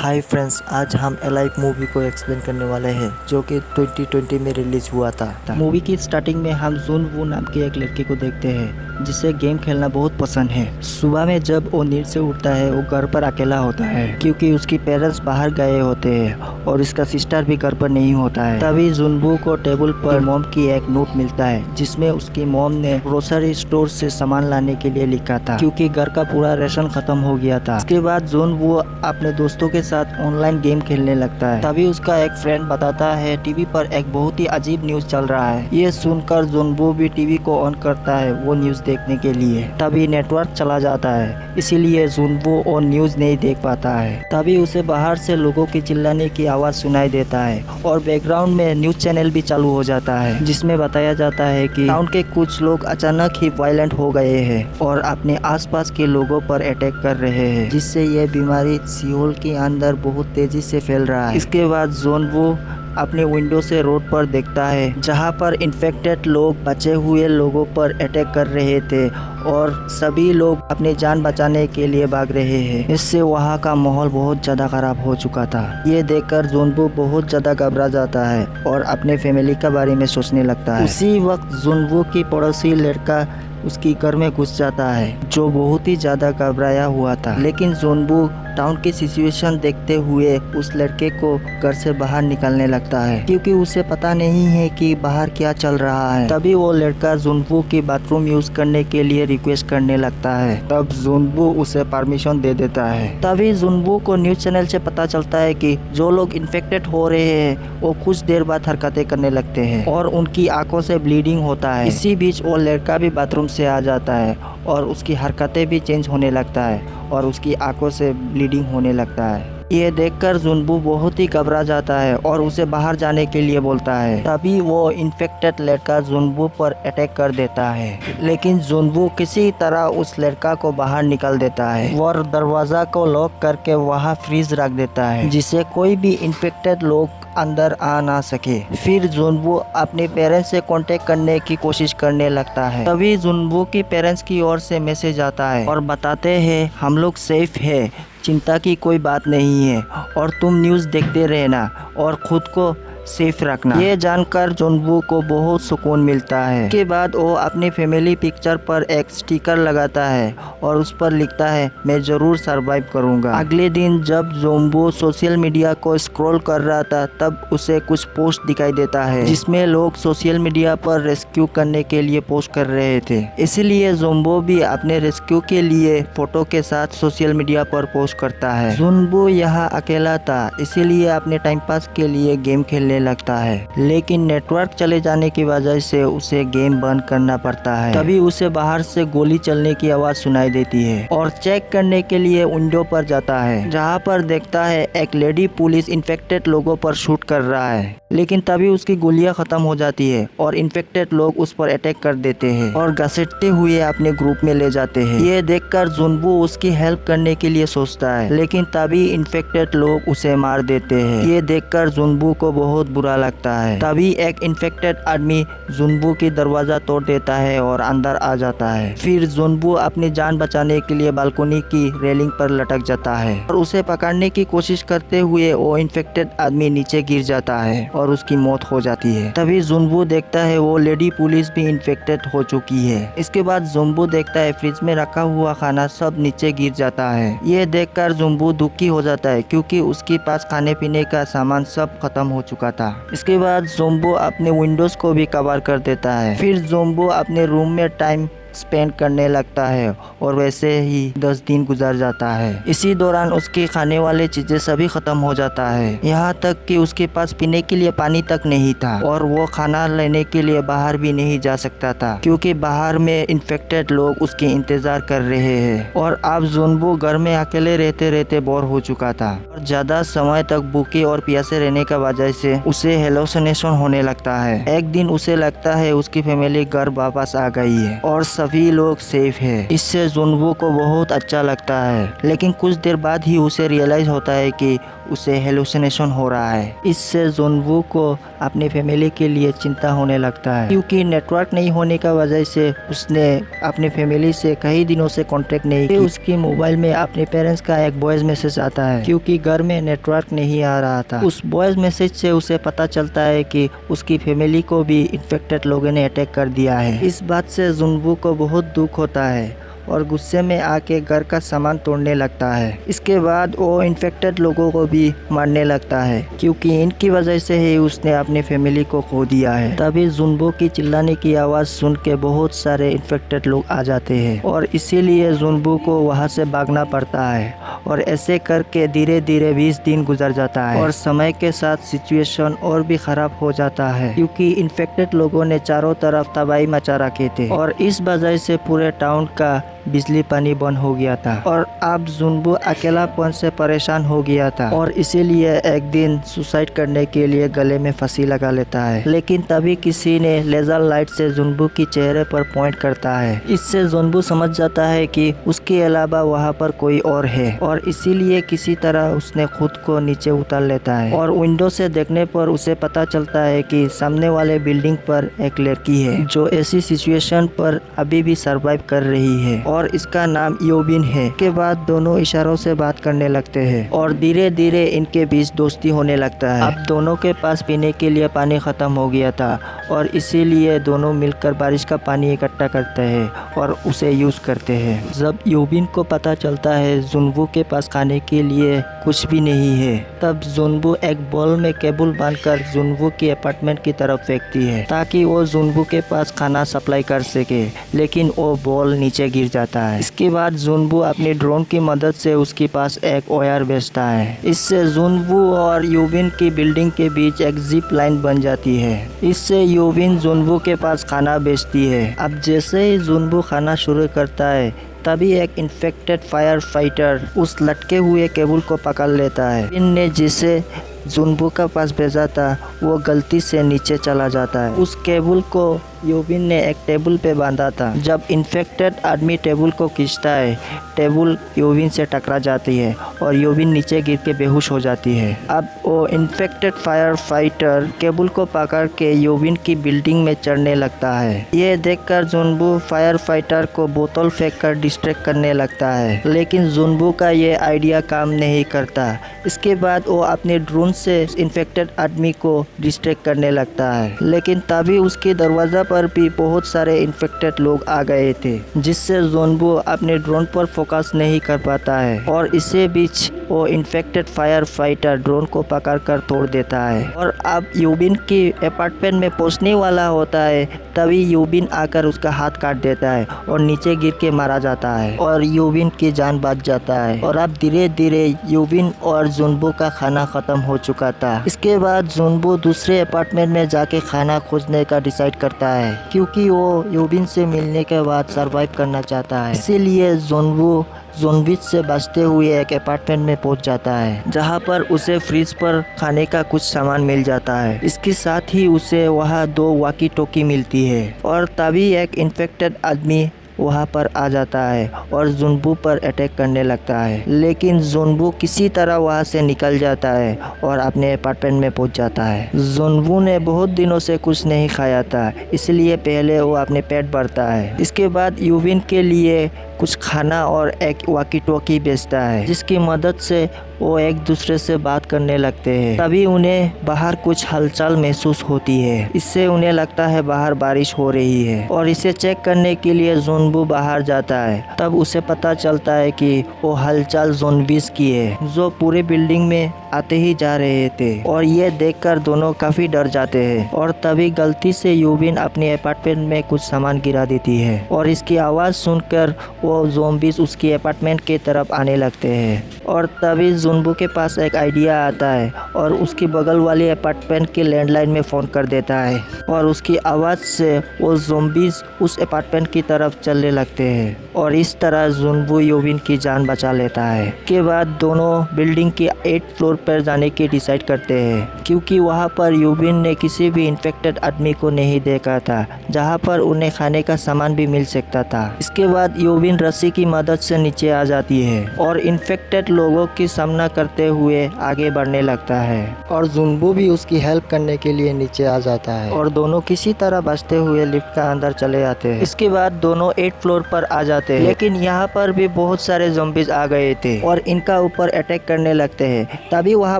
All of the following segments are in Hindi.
हाय फ्रेंड्स, आज हम एलाइव मूवी को एक्सप्लेन करने वाले हैं जो कि 2020 में रिलीज हुआ था। मूवी की स्टार्टिंग में हम जुन वू नाम की एक लड़की को देखते हैं जिसे गेम खेलना बहुत पसंद है। सुबह में जब वो नींद से उठता है वो घर पर अकेला होता है क्योंकि उसकी पेरेंट्स बाहर गए होते हैं और इसका सिस्टर भी घर पर नहीं होता है। तभी जुन वू को टेबल पर मॉम की एक नोट मिलता है जिसमें उसकी मॉम ने ग्रोसरी स्टोर से सामान लाने के लिए लिखा था क्योंकि घर का पूरा राशन खत्म हो गया था। इसके बाद जुन वू अपने दोस्तों के साथ ऑनलाइन गेम खेलने लगता है। तभी उसका एक फ्रेंड बताता है टीवी पर एक बहुत ही अजीब न्यूज चल रहा है। ये सुनकर जुन वू भी टीवी को ऑन करता है वो न्यूज देखने के लिए। तभी नेटवर्क चला जाता है इसीलिए जुन वू वो न्यूज नहीं देख पाता है। तभी उसे बाहर से लोगों की चिल्लाने की आवाज सुनाई देता है और बैकग्राउंड में न्यूज चैनल भी चालू हो जाता है जिसमें बताया जाता है कि टाउन के कुछ लोग अचानक ही वायलेंट हो गए हैं और अपने आसपास के लोगों पर अटैक कर रहे हैं जिससे ये बीमारी सियोल के अंदर बहुत तेजी से फैल रहा है। इसके बाद जुन वू अपने विंडो से रोड पर देखता है जहां पर इन्फेक्टेड लोग बचे हुए लोगों पर अटैक कर रहे थे और सभी लोग अपनी जान बचाने के लिए भाग रहे हैं। इससे वहां का माहौल बहुत ज़्यादा खराब हो चुका था। ये देखकर जुन वू बहुत ज़्यादा घबरा जाता है और अपने फैमिली के बारे में सोचने लगता है। उसी वक्त जुन वू की पड़ोसी लड़का उसकी घर में घुस जाता है जो बहुत ही ज़्यादा घबराया हुआ था। लेकिन जुन वू टाउन की सिचुएशन देखते हुए उस लड़के को घर से बाहर निकलने लगता है क्योंकि उसे पता नहीं है कि बाहर क्या चल रहा है। तभी वो लड़का जुन वू की बाथरूम यूज करने के लिए रिक्वेस्ट करने लगता है। तब जुन वू उसे परमिशन दे देता है। तभी जुन वू को न्यूज चैनल से पता चलता है कि जो लोग इन्फेक्टेड हो रहे हैं वो कुछ देर बाद हरकतें करने लगते हैं और उनकी आंखों से ब्लीडिंग होता है। इसी बीच वो लड़का भी बाथरूम से आ जाता है और उसकी हरकतें भी चेंज होने लगता है और उसकी आंखों से ब्लीडिंग होने लगता है। ये देखकर जुन वू बहुत ही घबरा जाता है और उसे बाहर जाने के लिए बोलता है। तभी वो इन्फेक्टेड लड़का जुन वू पर अटैक कर देता है लेकिन जुन वू किसी तरह उस लड़का को बाहर निकाल देता है और दरवाजा को लॉक करके वहाँ फ्रीज रख देता है जिससे कोई भी इन्फेक्टेड लोग अंदर आ ना सके। फिर जुन वू अपने पेरेंट्स से कांटेक्ट करने की कोशिश करने लगता है। तभी जुन वू की पेरेंट्स की ओर से मैसेज आता है और बताते हैं हम लोग सेफ है, चिंता की कोई बात नहीं है और तुम न्यूज़ देखते रहना और खुद को सेफ रखना। ये जानकर जुन वू को बहुत सुकून मिलता है। इसके बाद वो अपनी फैमिली पिक्चर पर एक स्टिकर लगाता है और उस पर लिखता है मैं ज़रूर सरवाइव करूंगा। अगले दिन जब जुन वू सोशल मीडिया को स्क्रॉल कर रहा था तब उसे कुछ पोस्ट दिखाई देता है जिसमें लोग सोशल मीडिया पर रेस्क्यू करने के लिए पोस्ट कर रहे थे। इसीलिए जुन वू भी अपने रेस्क्यू के लिए फोटो के साथ सोशल मीडिया पर पोस्ट करता है। जुन वू यहाँ अकेला था इसीलिए अपने टाइम पास के लिए गेम खेलने लगता है लेकिन नेटवर्क चले जाने की वजह से उसे गेम बंद करना पड़ता है। तभी उसे बाहर से गोली चलने की आवाज सुनाई देती है और चेक करने के लिए विंडो पर जाता है जहां पर देखता है एक लेडी पुलिस इन्फेक्टेड लोगों पर शूट कर रहा है। लेकिन तभी उसकी गोलियां खत्म हो जाती है और इन्फेक्टेड लोग उस पर अटैक कर देते हैं और घसीटते हुए अपने ग्रुप में ले जाते हैं। ये देखकर जुन वू उसकी हेल्प करने के लिए सोचता है लेकिन तभी इन्फेक्टेड लोग उसे मार देते हैं। ये देखकर जुन वू को बहुत बुरा लगता है। तभी एक इन्फेक्टेड आदमी जुन वू की दरवाजा तोड़ देता है और अंदर आ जाता है। फिर जुन वू अपनी जान बचाने के लिए बालकनी की रेलिंग पर लटक जाता है और उसे पकड़ने की कोशिश करते हुए वो इन्फेक्टेड आदमी नीचे गिर जाता है और उसकी मौत हो जाती है। तभी जुन वू देखता है वो लेडी पुलिस भी इन्फेक्टेड हो चुकी है। इसके बाद जुन वू देखता है फ्रिज में रखा हुआ खाना सब नीचे गिर जाता है। ये देखकर जुन वू दुखी हो जाता है क्योंकि उसके पास खाने पीने का सामान सब खत्म हो चुका था। इसके बाद जुन वू अपने विंडोज को भी कवर कर देता है। फिर जुन वू अपने रूम में टाइम स्पेंड करने लगता है और वैसे ही 10 दिन गुजर जाता है। इसी दौरान उसके खाने वाले चीजें सभी खत्म हो जाता है यहाँ तक कि उसके पास पीने के लिए पानी तक नहीं था और वो खाना लेने के लिए बाहर भी नहीं जा सकता था क्योंकि बाहर में इन्फेक्टेड लोग उसके इंतजार कर रहे हैं। और अब जुन वू घर में अकेले रहते रहते बोर हो चुका था और ज्यादा समय तक भूखे और प्यासे रहने का वजह से उसे हेलुसिनेशन होने लगता है। एक दिन उसे लगता है उसकी फैमिली घर वापस आ गई है और सभी लोग सेफ है। इससे जुनवू को बहुत अच्छा लगता है, लेकिन कुछ देर बाद ही उसे रियलाइज होता है कि उसे हेलुसिनेशन हो रहा है। इससे जुनवू को अपनी फैमिली के लिए चिंता होने लगता है, क्योंकि नेटवर्क नहीं होने का वजह से उसने अपनी फैमिली से कई दिनों से कांटेक्ट नहीं किया। उसकी मोबाइल में अपने पेरेंट्स का एक वॉइस मैसेज आता है, क्योंकि घर में नेटवर्क नहीं आ रहा था। उस वॉइस मैसेज से उसे पता चलता है कि उसकी फैमिली को भी इन्फेक्टेड लोगों ने अटैक कर दिया है। इस बात से जुनवू को बहुत दुख होता है और गुस्से में आके घर का सामान तोड़ने लगता है। इसके बाद वो इन्फेक्टेड लोगों को भी मारने लगता है, क्योंकि इनकी वजह से ही उसने अपनी फैमिली को खो दिया है। तभी जुनवू की चिल्लाने की आवाज़ सुन के बहुत सारे इन्फेक्टेड लोग आ जाते हैं और इसीलिए जुनवू को वहाँ से भागना पड़ता है। और ऐसे करके धीरे धीरे 20 दिन गुजर जाता है और समय के साथ सिचुएशन और भी ख़राब हो जाता है, क्योंकि इन्फेक्टेड लोगों ने चारों तरफ तबाही मचा रखे थे और इस वजह से पूरे टाउन का बिजली पानी बंद हो गया था। और अब जुनवू अकेलापन से परेशान हो गया था और इसीलिए एक दिन सुसाइड करने के लिए गले में फांसी लगा लेता है। लेकिन तभी किसी ने लेजर लाइट से जुनवू की चेहरे पर पॉइंट करता है। इससे जुनवू समझ जाता है कि उसके अलावा वहाँ पर कोई और है और इसीलिए किसी तरह उसने खुद को नीचे उतार लेता है। और विंडो से देखने पर उसे पता चलता है कि सामने वाले बिल्डिंग पर एक लड़की है जो ऐसी सिचुएशन पर अभी भी सरवाइव कर रही है और इसका नाम योबिन है। के बाद दोनों इशारों से बात करने लगते हैं और धीरे धीरे इनके बीच दोस्ती होने लगता है। अब दोनों के पास पीने के लिए पानी खत्म हो गया था और इसीलिए दोनों मिलकर बारिश का पानी इकट्ठा करते हैं और उसे यूज करते हैं। जब योबिन को पता चलता है जुनवू के पास खाने के लिए कुछ भी नहीं है, तब जुनवू एक बॉल में केबल बांधकर जुनवू के अपार्टमेंट की तरफ फेंकती है ताकि वो जुनवू के पास खाना सप्लाई कर सके, लेकिन वो बॉल नीचे गिर जाता है। इसके बाद जुनवू अपनी ड्रोन की मदद से उसके पास एक वायर भेजता है। इससे जुनवू और योबिन की बिल्डिंग के बीच एक जिप लाइन बन जाती है। इससे योबिन जुनवू के पास खाना भेजती है। अब जैसे ही जुनवू खाना शुरू करता है, तभी एक इन्फेक्टेड फायर फाइटर उस लटके हुए केबल को पकड़ लेता है। इनने जिसे जुनवू का पास भेजा था वो गलती से नीचे चला जाता है। उस केबल को योबिन ने एक टेबल पे बांधा था। जब इन्फेक्टेड आदमी टेबल को खींचता है, टेबल योबिन से टकरा जाती है और योबिन नीचे गिर के बेहोश हो जाती है। अब वो इन्फेक्टेड फायर फाइटर केबल को पकड़ के योबिन की बिल्डिंग में चढ़ने लगता है। ये देखकर जुनवू फायर फाइटर को बोतल फेंक कर डिस्ट्रैक्ट करने लगता है, लेकिन जुनवू का ये आइडिया काम नहीं करता। इसके बाद वो अपने ड्रोन से इन्फेक्टेड आदमी को डिस्ट्रैक्ट करने लगता है, लेकिन तभी उसके दरवाजा पर भी बहुत सारे इन्फेक्टेड लोग आ गए थे, जिससे जुनवू अपने ड्रोन पर फोकस नहीं कर पाता है और इसी बीच वो इन्फेक्टेड फायर फाइटर ड्रोन को पकड़कर तोड़ देता है। और अब योबिन के अपार्टमेंट में पहुंचने वाला होता है, तभी योबिन आकर उसका हाथ काट देता है और नीचे गिर के मारा जाता है और योबिन की जान बच जाता है। और अब धीरे धीरे योबिन और जुनवू का खाना खत्म हो चुका था। इसके बाद जुनवू दूसरे अपार्टमेंट में जाके खाना खोजने का डिसाइड करता है, क्योंकि वो योबिन से मिलने के बाद सरवाइव करना चाहता है। इसीलिए जुनवू जोनविच से बचते हुए एक अपार्टमेंट में पहुंच जाता है, जहां पर उसे फ्रिज पर खाने का कुछ सामान मिल जाता है। इसके साथ ही उसे वहां 2 वॉकी टॉकी मिलती है और तभी एक इन्फेक्टेड आदमी वहाँ पर आ जाता है और जुनवू पर अटैक करने लगता है, लेकिन जुनवू किसी तरह वहाँ से निकल जाता है और अपने अपार्टमेंट में पहुँच जाता है। जुनवू ने बहुत दिनों से कुछ नहीं खाया था, इसलिए पहले वो अपने पेट भरता है। इसके बाद योबिन के लिए कुछ खाना और एक वॉकी टॉकी बेचता है, जिसकी मदद से वो एक दूसरे से बात करने लगते हैं। तभी उन्हें बाहर कुछ हलचल महसूस होती है। इससे उन्हें लगता है बाहर बारिश हो रही है और इसे चेक करने के लिए जुनवू बाहर जाता है। तब उसे पता चलता है कि वो हलचल जोनविच की है, जो पूरे बिल्डिंग में आते ही जा रहे थे और ये देखकर दोनों काफी डर जाते हैं। और तभी गलती से योबिन अपने अपार्टमेंट में कुछ सामान गिरा देती है और इसकी आवाज सुनकर वो वो ज़ॉम्बीज़ उसकी अपार्टमेंट की तरफ आने लगते हैं। और तभी जुनबू के पास एक आइडिया आता है और उसकी बगल वाली अपार्टमेंट के लैंडलाइन में फ़ोन कर देता है और उसकी आवाज़ से वो ज़ॉम्बीज़ उस अपार्टमेंट की तरफ चलने लगते हैं और इस तरह जुनबू यूविन की जान बचा लेता है। के बाद दोनों बिल्डिंग के 8th फ्लोर पर जाने की डिसाइड करते हैं क्योंकि वहाँ पर यूविन ने किसी भी इन्फेक्टेड आदमी को नहीं देखा था जहाँ पर उन्हें खाने का सामान भी मिल सकता था। इसके बाद यूविन रस्सी की मदद से नीचे आ जाती है और इन्फेक्टेड लोगों की सामना करते हुए आगे बढ़ने लगता है और जुनबू भी उसकी हेल्प करने के लिए नीचे आ जाता है और दोनों किसी तरह बचते हुए लिफ्ट का अंदर चले आते हैं। इसके बाद दोनों 8th फ्लोर पर आ जाते हैं, लेकिन यहाँ पर भी बहुत सारे ज़ॉम्बीज़ आ गए थे और इनका ऊपर अटैक करने लगते हैं। तभी वहाँ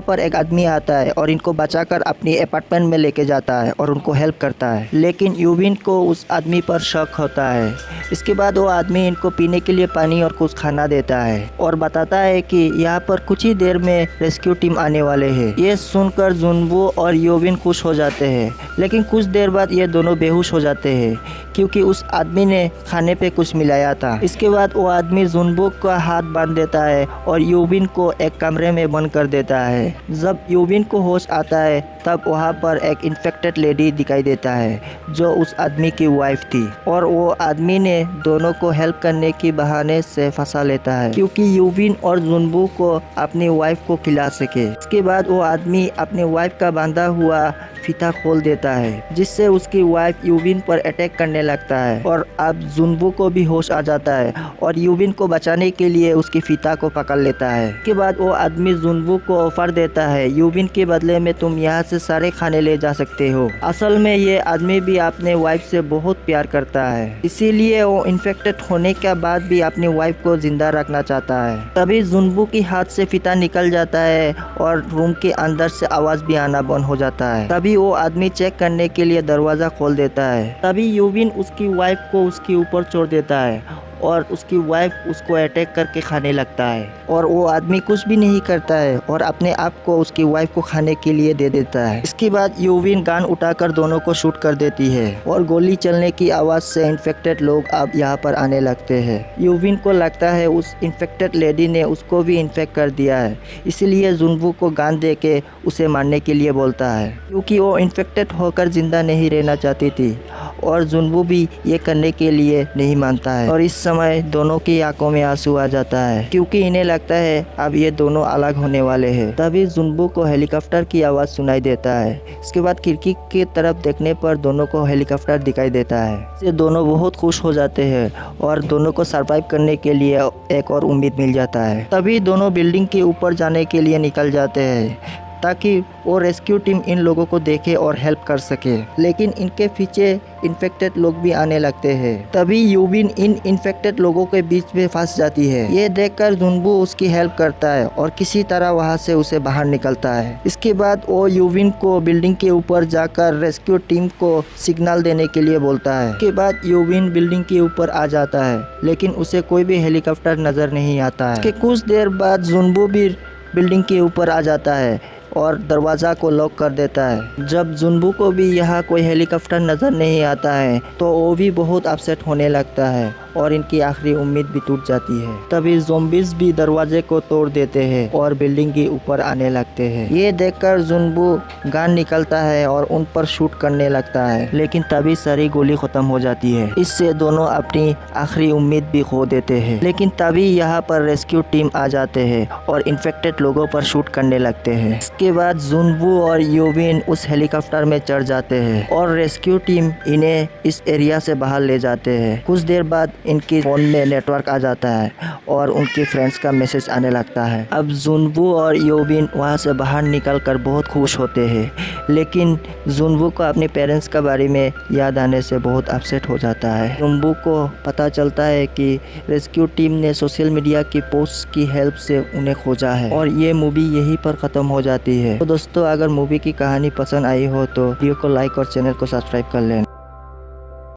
पर एक आदमी आता है और इनको बचाकर अपनी अपार्टमेंट में लेके जाता है और उनको हेल्प करता है, लेकिन यूविन को उस आदमी पर शक होता है। इसके बाद वो आदमी इनको पीने के लिए पानी और कुछ खाना देता है और बताता है कि यहाँ पर कुछ ही देर में रेस्क्यू टीम आने वाले हैं। ये सुनकर जुनबू और यूविन खुश हो जाते हैं, लेकिन कुछ देर बाद ये दोनों बेहोश हो जाते हैं क्योंकि उस आदमी ने खाने पे कुछ मिलाया था। इसके बाद वो आदमी जुनबू का हाथ बांध देता है और यूविन को एक कमरे में बंद कर देता है। जब यूविन को होश आता है तब वहाँ पर एक इन्फेक्टेड लेडी दिखाई देता है जो उस आदमी की वाइफ थी और वो आदमी ने दोनों को हेल्प करने की बहाने से फंसा लेता है क्योंकि यूविन और जुनबू को अपनी वाइफ को खिला सके। इसके बाद वो आदमी अपनी वाइफ का बांधा हुआ फीता खोल देता है जिससे उसकी वाइफ यूविन पर अटैक करने लगता है और अब जुनबू को भी होश आ जाता है और यूविन को बचाने के लिए उसकी फीता को पकड़ लेता है। इसके बाद वो आदमी जुनबू को ऑफर देता है, यूविन के बदले में तुम यहाँ से सारे खाने ले जा सकते हो। असल में ये आदमी भी अपने वाइफ से बहुत प्यार करता है, इसीलिए वो इन्फेक्टेड होने के बाद भी अपनी वाइफ को जिंदा रखना चाहता है। तभी जुनबू की हाथ से फीता निकल जाता है और रूम के अंदर से आवाज भी आना बंद हो जाता है। तभी वो आदमी चेक करने के लिए दरवाजा खोल देता है। तभी यूविन उसकी वाइफ को उसके ऊपर छोड़ देता है और उसकी वाइफ उसको अटैक करके खाने लगता है और वो आदमी कुछ भी नहीं करता है और अपने आप को उसकी वाइफ को खाने के लिए दे देता है। इसके बाद यूविन गन उठाकर दोनों को शूट कर देती है और गोली चलने की आवाज से इन्फेक्टेड लोग अब यहाँ पर आने लगते हैं। यूविन को लगता है उस इन्फेक्टेड लेडी ने उसको भी इन्फेक्ट कर दिया है, इसीलिए जुनबू को गन दे के उसे मारने के लिए बोलता है क्योंकि वो इन्फेक्टेड होकर जिंदा नहीं रहना चाहती थी और जुनबू भी ये करने के लिए नहीं मानता है। और इस समय दोनों की आंखों में आंसू आ जाता है क्योंकि इन्हें लगता है अब ये दोनों अलग होने वाले हैं। तभी जुनबू को हेलीकॉप्टर की आवाज़ सुनाई देता है। इसके बाद खिड़की की तरफ देखने पर दोनों को हेलीकॉप्टर दिखाई देता है। इससे दोनों बहुत खुश हो जाते हैं और दोनों को सरवाइव करने के लिए एक और उम्मीद मिल जाता है। तभी दोनों बिल्डिंग के ऊपर जाने के लिए निकल जाते हैं ताकि वो रेस्क्यू टीम इन लोगों को देखे और हेल्प कर सके, लेकिन इनके पीछे इन्फेक्टेड लोग भी आने लगते हैं। तभी यूविन इन इन्फेक्टेड लोगों के बीच में फंस जाती है। ये देखकर जुनबू उसकी हेल्प करता है और किसी तरह वहां से उसे बाहर निकलता है। इसके बाद वो यूविन को बिल्डिंग के ऊपर जाकर रेस्क्यू टीम को सिग्नल देने के लिए बोलता है। इसके बाद यूविन बिल्डिंग के ऊपर आ जाता है, लेकिन उसे कोई भी हेलीकॉप्टर नजर नहीं आता है। इसके कुछ देर बाद जुनबू भी बिल्डिंग के ऊपर आ जाता है और दरवाज़ा को लॉक कर देता है। जब जुनबू को भी यहाँ कोई हेलीकॉप्टर नज़र नहीं आता है तो वो भी बहुत अपसेट होने लगता है और इनकी आखिरी उम्मीद भी टूट जाती है। तभी ज़ॉम्बीज़ भी दरवाजे को तोड़ देते हैं और बिल्डिंग के ऊपर आने लगते हैं। ये देखकर जुनबू गन निकलता है और उन पर शूट करने लगता है, लेकिन तभी सारी गोली ख़त्म हो जाती है। इससे दोनों अपनी आखिरी उम्मीद भी खो देते हैं। लेकिन तभी यहाँ पर रेस्क्यू टीम आ जाते हैं और इन्फेक्टेड लोगों पर शूट करने लगते हैं। इसके बाद जुनबू और यूविन उस हेलीकॉप्टर में चढ़ जाते हैं और रेस्क्यू टीम इन्हें इस एरिया से बाहर ले जाते हैं। कुछ देर बाद इनकी फ़ोन में नेटवर्क आ जाता है और उनके फ्रेंड्स का मैसेज आने लगता है। अब जुनबू और यूविन वहाँ से बाहर निकलकर बहुत खुश होते हैं, लेकिन जुनबू को अपने पेरेंट्स के बारे में याद आने से बहुत अपसेट हो जाता है। जुनबू को पता चलता है कि रेस्क्यू टीम ने सोशल मीडिया की पोस्ट की हेल्प से उन्हें खोजा है और ये मूवी यहीं पर ख़त्म हो जाती है। तो दोस्तों, अगर मूवी की कहानी पसंद आई हो तो वीडियो को लाइक और चैनल को सब्सक्राइब कर लेना।